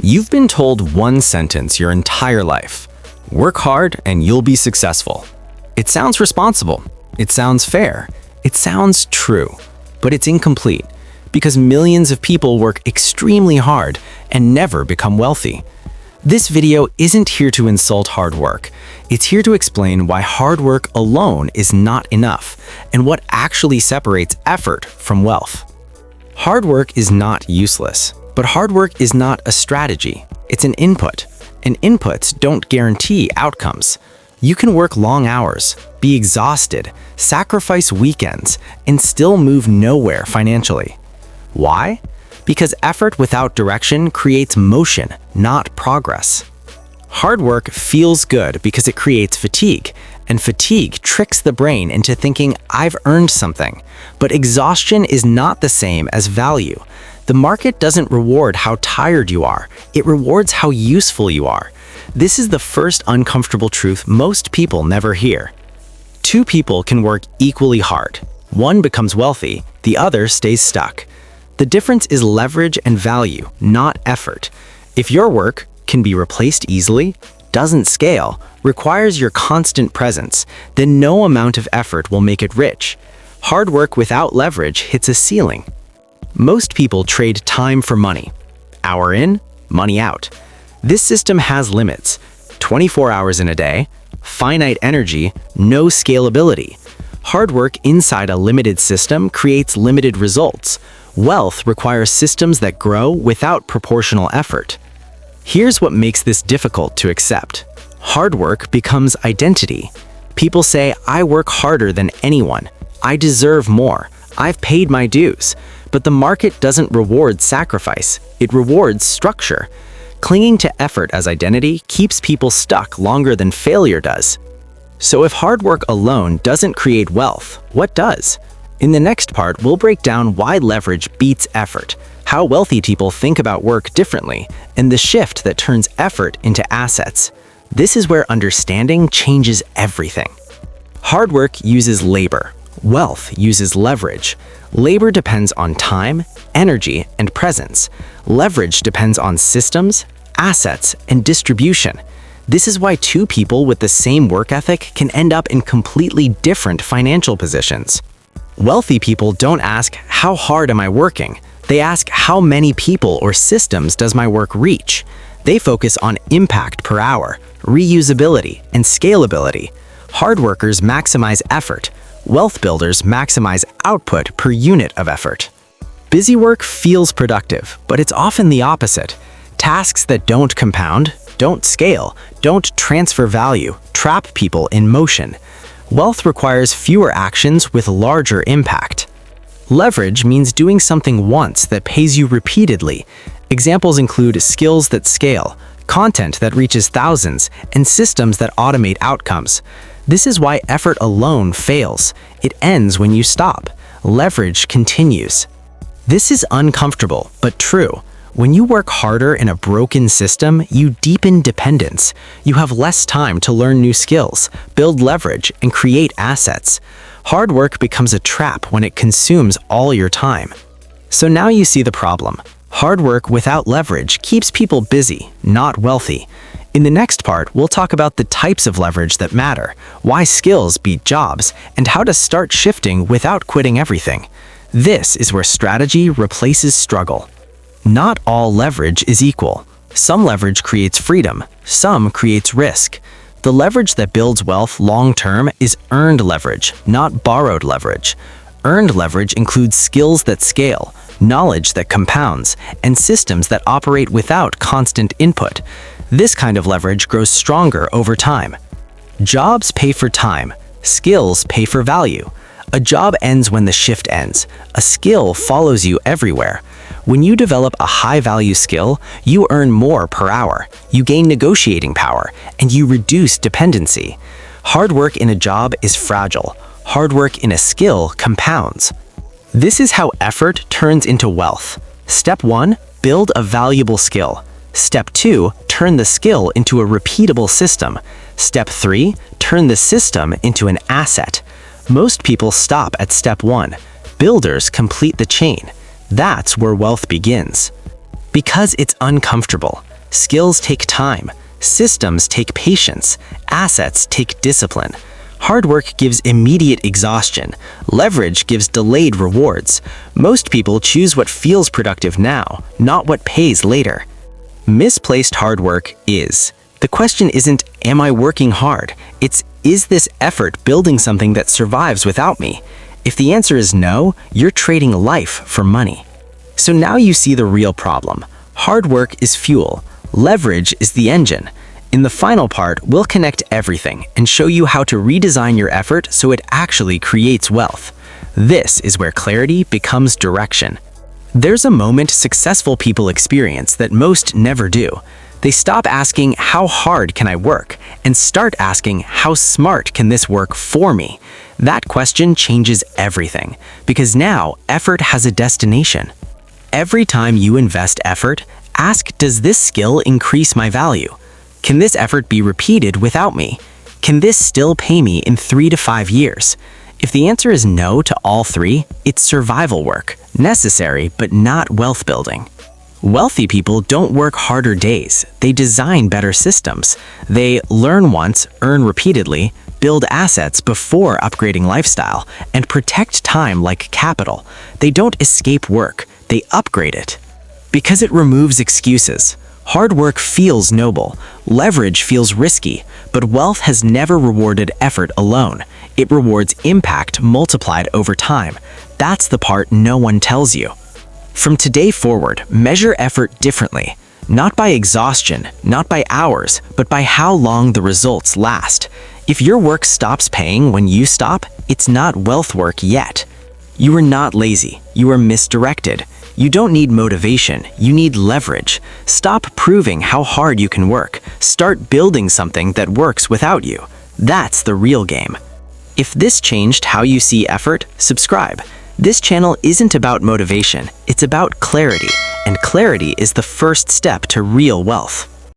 You've been told one sentence your entire life. Work hard and you'll be successful. It sounds responsible. It sounds fair. It sounds true. But it's incomplete because millions of people work extremely hard and never become wealthy. This video isn't here to insult hard work. It's here to explain why hard work alone is not enough and what actually separates effort from wealth. Hard work is not useless. But hard work is not a strategy, it's an input, and inputs don't guarantee outcomes. You can work long hours, be exhausted, sacrifice weekends, and still move nowhere financially. Why? Because effort without direction creates motion, not progress. Hard work feels good because it creates fatigue, and fatigue tricks the brain into thinking, I've earned something. But exhaustion is not the same as value. The market doesn't reward how tired you are, it rewards how useful you are. This is the first uncomfortable truth most people never hear. Two people can work equally hard. One becomes wealthy, the other stays stuck. The difference is leverage and value, not effort. If your work can be replaced easily, doesn't scale, requires your constant presence, then no amount of effort will make it rich. Hard work without leverage hits a ceiling. Most people trade time for money. Hour in, money out. This system has limits. 24 hours in a day, finite energy, no scalability. Hard work inside a limited system creates limited results. Wealth requires systems that grow without proportional effort. Here's what makes this difficult to accept. Hard work becomes identity. People say, I work harder than anyone. I deserve more. I've paid my dues. But the market doesn't reward sacrifice, it rewards structure. Clinging to effort as identity keeps people stuck longer than failure does. So if hard work alone doesn't create wealth, what does? In the next part, we'll break down why leverage beats effort, how wealthy people think about work differently, and the shift that turns effort into assets. This is where understanding changes everything. Hard work uses labor. Wealth uses leverage. Labor depends on time, energy, and presence. Leverage depends on systems, assets, and distribution. This is why two people with the same work ethic can end up in completely different financial positions. Wealthy people don't ask, how hard am I working? They ask, how many people or systems does my work reach? They focus on impact per hour, reusability, and scalability. Hard workers maximize effort. Wealth builders maximize output per unit of effort. Busy work feels productive, but it's often the opposite. Tasks that don't compound, don't scale, don't transfer value, trap people in motion. Wealth requires fewer actions with larger impact. Leverage means doing something once that pays you repeatedly. Examples include skills that scale, content that reaches thousands, and systems that automate outcomes. This is why effort alone fails. It ends when you stop. Leverage continues. This is uncomfortable, but true. When you work harder in a broken system, you deepen dependence. You have less time to learn new skills, build leverage, and create assets. Hard work becomes a trap when it consumes all your time. So now you see the problem. Hard work without leverage keeps people busy, not wealthy. In the next part, we'll talk about the types of leverage that matter, why skills beat jobs, and how to start shifting without quitting everything. This is where strategy replaces struggle. Not all leverage is equal. Some leverage creates freedom, some creates risk. The leverage that builds wealth long-term is earned leverage, not borrowed leverage. Earned leverage includes skills that scale, knowledge that compounds, and systems that operate without constant input. This kind of leverage grows stronger over time. Jobs pay for time. Skills pay for value. A job ends when the shift ends. A skill follows you everywhere. When you develop a high-value skill, you earn more per hour. You gain negotiating power, and you reduce dependency. Hard work in a job is fragile. Hard work in a skill compounds. This is how effort turns into wealth. Step 1, build a valuable skill. Step 2, turn the skill into a repeatable system. Step 3, turn the system into an asset. Most people stop at step 1. Builders complete the chain. That's where wealth begins. Because it's uncomfortable. Skills take time. Systems take patience. Assets take discipline. Hard work gives immediate exhaustion. Leverage gives delayed rewards. Most people choose what feels productive now, not what pays later. Misplaced hard work is. The question isn't, am I working hard? It's, is this effort building something that survives without me? If the answer is no, you're trading life for money. So now you see the real problem. Hard work is fuel. Leverage is the engine. In the final part, we'll connect everything and show you how to redesign your effort so it actually creates wealth. This is where clarity becomes direction. There's a moment successful people experience that most never do. They stop asking, how hard can I work? And start asking, how smart can this work for me? That question changes everything, because now effort has a destination. Every time you invest effort, ask, does this skill increase my value? Can this effort be repeated without me? Can this still pay me in 3 to 5 years? If the answer is no to all three, it's survival work, necessary but not wealth building. Wealthy people don't work harder days. They design better systems. They learn once, earn repeatedly, build assets before upgrading lifestyle, and protect time like capital. They don't escape work, they upgrade it. Because it removes excuses. Hard work feels noble, leverage feels risky, but wealth has never rewarded effort alone. It rewards impact multiplied over time. That's the part no one tells you. From today forward, measure effort differently. Not by exhaustion, not by hours, but by how long the results last. If your work stops paying when you stop, it's not wealth work yet. You are not lazy, you are misdirected. You don't need motivation, you need leverage. Stop proving how hard you can work. Start building something that works without you. That's the real game. If this changed how you see effort, subscribe. This channel isn't about motivation, it's about clarity, and clarity is the first step to real wealth.